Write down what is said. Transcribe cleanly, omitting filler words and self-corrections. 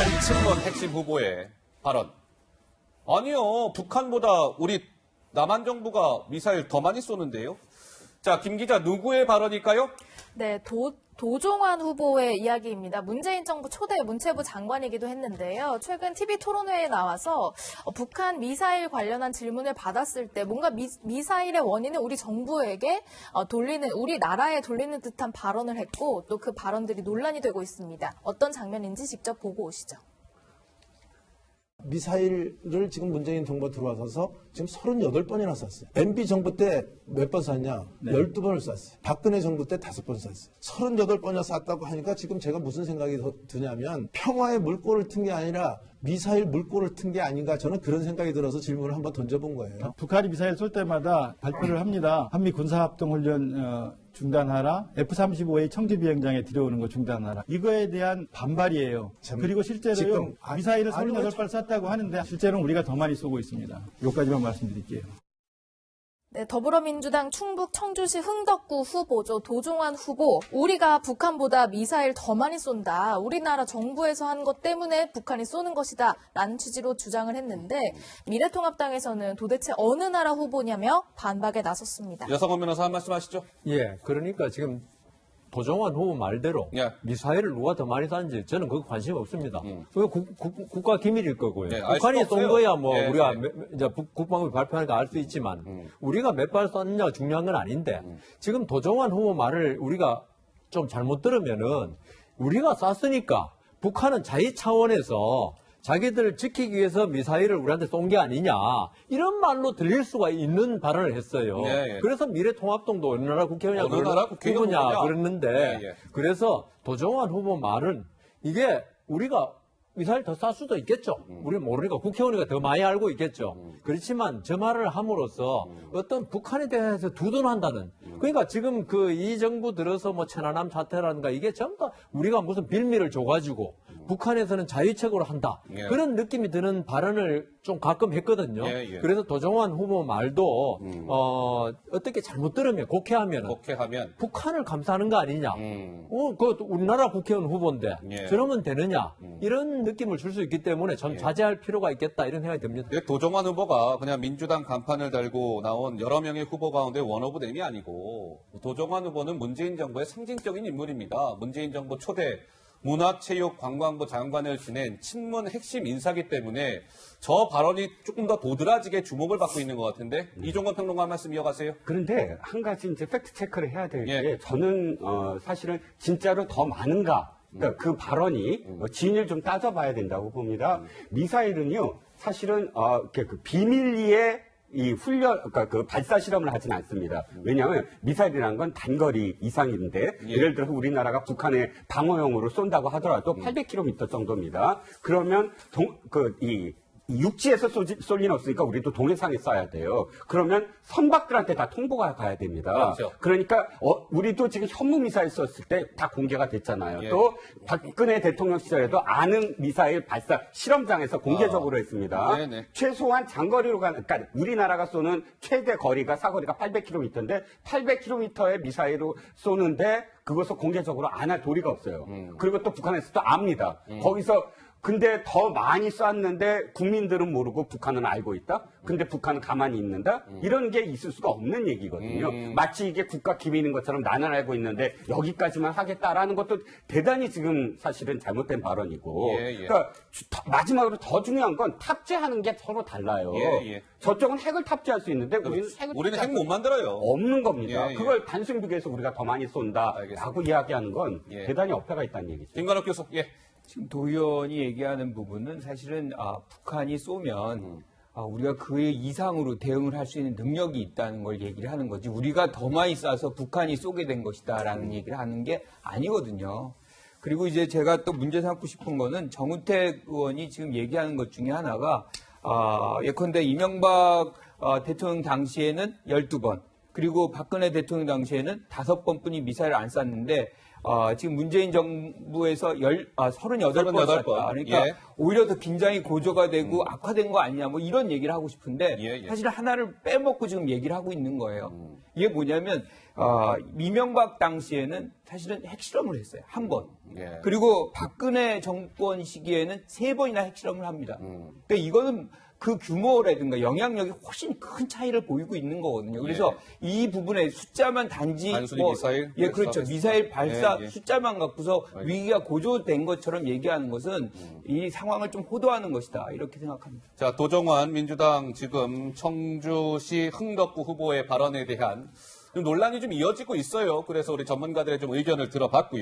친문 핵심 후보의 발언. 아니요, 북한보다 우리 남한 정부가 미사일 더 많이 쏘는데요. 자, 김 기자, 누구의 발언일까요? 네, 도종환 후보의 이야기입니다. 문재인 정부 초대 문체부 장관이기도 했는데요. 최근 TV 토론회에 나와서 북한 미사일 관련한 질문을 받았을 때 뭔가 미사일의 원인을 우리 정부에게 우리 나라에 돌리는 듯한 발언을 했고 또 그 발언들이 논란이 되고 있습니다. 어떤 장면인지 직접 보고 오시죠. 미사일을 지금 문재인 정부 들어와서 지금 38번이나 쐈어요. MB 정부 때 몇 번 쐈냐? 네. 12번을 쐈어요. 박근혜 정부 때 5번 쐈어요. 38번이나 쐈다고 하니까 지금 제가 무슨 생각이 드냐면 평화의 물꼬를 튼 게 아니라 미사일 물꼬를 튼 게 아닌가, 저는 그런 생각이 들어서 질문을 한번 던져본 거예요. 북한이 미사일 쏠 때마다 발표를 합니다. 한미 군사합동훈련 중단하라, F-35A 청지 비행장에 들여오는 거 중단하라. 이거에 대한 반발이에요. 그리고 실제로요, 미사일을 38발 쐈다고 하는데 실제로는 우리가 더 많이 쏘고 있습니다. 여기까지만 말씀드릴게요. 네, 더불어민주당 충북 청주시 흥덕구 후보죠. 도종환 후보. 우리가 북한보다 미사일 더 많이 쏜다. 우리나라 정부에서 한 것 때문에 북한이 쏘는 것이다. 라는 취지로 주장을 했는데 미래통합당에서는 도대체 어느 나라 후보냐며 반박에 나섰습니다. 여성원 변호사 한 말씀 하시죠. 예, 그러니까 지금 도종환 후보 말대로 예. 미사일을 누가 더 많이 쐈는지 저는 그거 관심 없습니다. 그거 국가 기밀일 거고요. 예, 북한이 쏜 거야 뭐 예, 우리가 예. 이제 국방부 발표하니까 알 수 있지만 우리가 몇 발 쐈느냐 중요한 건 아닌데 지금 도종환 후보 말을 우리가 좀 잘못 들으면은 우리가 쐈으니까 북한은 자위 차원에서 자기들을 지키기 위해서 미사일을 우리한테 쏜 게 아니냐, 이런 말로 들릴 수가 있는 발언을 했어요. 예, 예. 그래서 미래통합당도 어느 나라 국회의원이냐, 어느 나라 국회의원 후보냐 그랬는데 예, 예. 그래서 도종환 후보 말은 이게 우리가 미사일 더 쐈 수도 있겠죠. 우리 모르니까 국회의원이가 더 많이 알고 있겠죠. 그렇지만 저 말을 함으로써 어떤 북한에 대해서 두둔한다는, 그러니까 지금 이 정부 들어서 뭐 천안함 사태라든가 이게 전부 다 우리가 무슨 빌미를 줘가지고 북한에서는 자위책으로 한다. 예. 그런 느낌이 드는 발언을 좀 가끔 했거든요. 예, 예. 그래서 도종환 후보 말도 어떻게 잘못 들으면 곡해하면 북한을 감싸는 거 아니냐. 그것도 우리나라 국회의원 후보인데 예. 저러면 되느냐. 이런 느낌을 줄 수 있기 때문에 전 자제할 필요가 있겠다, 이런 생각이 듭니다. 도종환 후보가 그냥 민주당 간판을 달고 나온 여러 명의 후보 가운데 원오브댐이 아니고 도종환 후보는 문재인 정부의 상징적인 인물입니다. 문재인 정부 초대 문화체육관광부 장관을 지낸 친문 핵심 인사기 때문에 저 발언이 조금 더 도드라지게 주목을 받고 있는 것 같은데 이종건 평론가 말씀 이어가세요. 그런데 한 가지 이제 팩트 체크를 해야 될 게, 예. 저는 사실은 진짜로 더 많은가, 그러니까 그 발언이 진위를 좀 따져봐야 된다고 봅니다. 미사일은요, 사실은 이렇게 그 비밀리에 이 그러니까 그 발사 실험을 하진 않습니다. 왜냐하면 미사일이라는 건 단거리 이상인데, 예를 들어 우리나라가 북한에 방어용으로 쏜다고 하더라도 800km 정도입니다. 그러면 육지에서 쏠 리는 없으니까 우리도 동해상에 쏴야 돼요. 그러면 선박들한테 다 통보가 가야 됩니다. 그렇죠. 그러니까 우리도 지금 현무 미사일 썼을 때 다 공개가 됐잖아요. 예. 또 박근혜 대통령 시절에도 아능 미사일 발사 실험장에서 공개적으로 했습니다. 네네. 최소한 장거리로 그러니까 우리나라가 쏘는 최대 거리가 사거리가 800km인데 800km의 미사일로 쏘는데 그것을 공개적으로 안 할 도리가 없어요. 그리고 또 북한에서도 압니다. 거기서 근데 더 많이 쐈는데 국민들은 모르고 북한은 알고 있다? 근데 북한은 가만히 있는다? 이런 게 있을 수가 없는 얘기거든요. 마치 이게 국가 기밀인 것처럼 나는 알고 있는데 여기까지만 하겠다라는 것도 대단히 지금 사실은 잘못된 발언이고. 예, 예. 그러니까 마지막으로 더 중요한 건 탑재하는 게 서로 달라요. 예, 예. 저쪽은 핵을 탑재할 수 있는데 우리는 핵 못 만들어요. 없는 겁니다. 예, 예. 그걸 단순 비교해서 우리가 더 많이 쏜다라고 알겠습니다. 이야기하는 건 예. 대단히 어폐가 있다는 얘기죠. 김관옥 교수. 예. 지금 도 의원이 얘기하는 부분은 사실은 북한이 쏘면 우리가 그에 이상으로 대응을 할 수 있는 능력이 있다는 걸 얘기를 하는 거지, 우리가 더 많이 쏴서 북한이 쏘게 된 것이다라는 얘기를 하는 게 아니거든요. 그리고 이제 제가 또 문제 삼고 싶은 거는 정우택 의원이 지금 얘기하는 것 중에 하나가 예컨대 이명박 대통령 당시에는 12번, 그리고 박근혜 대통령 당시에는 5번뿐이 미사일을 안 쐈는데 지금 문재인 정부에서 38번 38번. 쐈다. 그러니까 예. 오히려 더 긴장이 고조가 되고 악화된 거 아니냐 뭐 이런 얘기를 하고 싶은데 예, 예. 사실 하나를 빼먹고 지금 얘기를 하고 있는 거예요. 이게 뭐냐면 이명박 당시에는 사실은 핵실험을 했어요. 한 번. 예. 그리고 박근혜 정권 시기에는 3번이나 핵실험을 합니다. 그러니까 이거는 그 규모라든가 영향력이 훨씬 큰 차이를 보이고 있는 거거든요. 그래서 이 부분에 숫자만 단지 단순히 미사일 예, 그렇죠. 발사 미사일 발사 예, 예. 숫자만 갖고서 위기가 고조된 것처럼 얘기하는 것은 이 상황을 좀 호도하는 것이다. 이렇게 생각합니다. 자, 도정환 민주당 지금 청주시 흥덕구 후보의 발언에 대한 좀 논란이 좀 이어지고 있어요. 그래서 우리 전문가들의 좀 의견을 들어봤고요.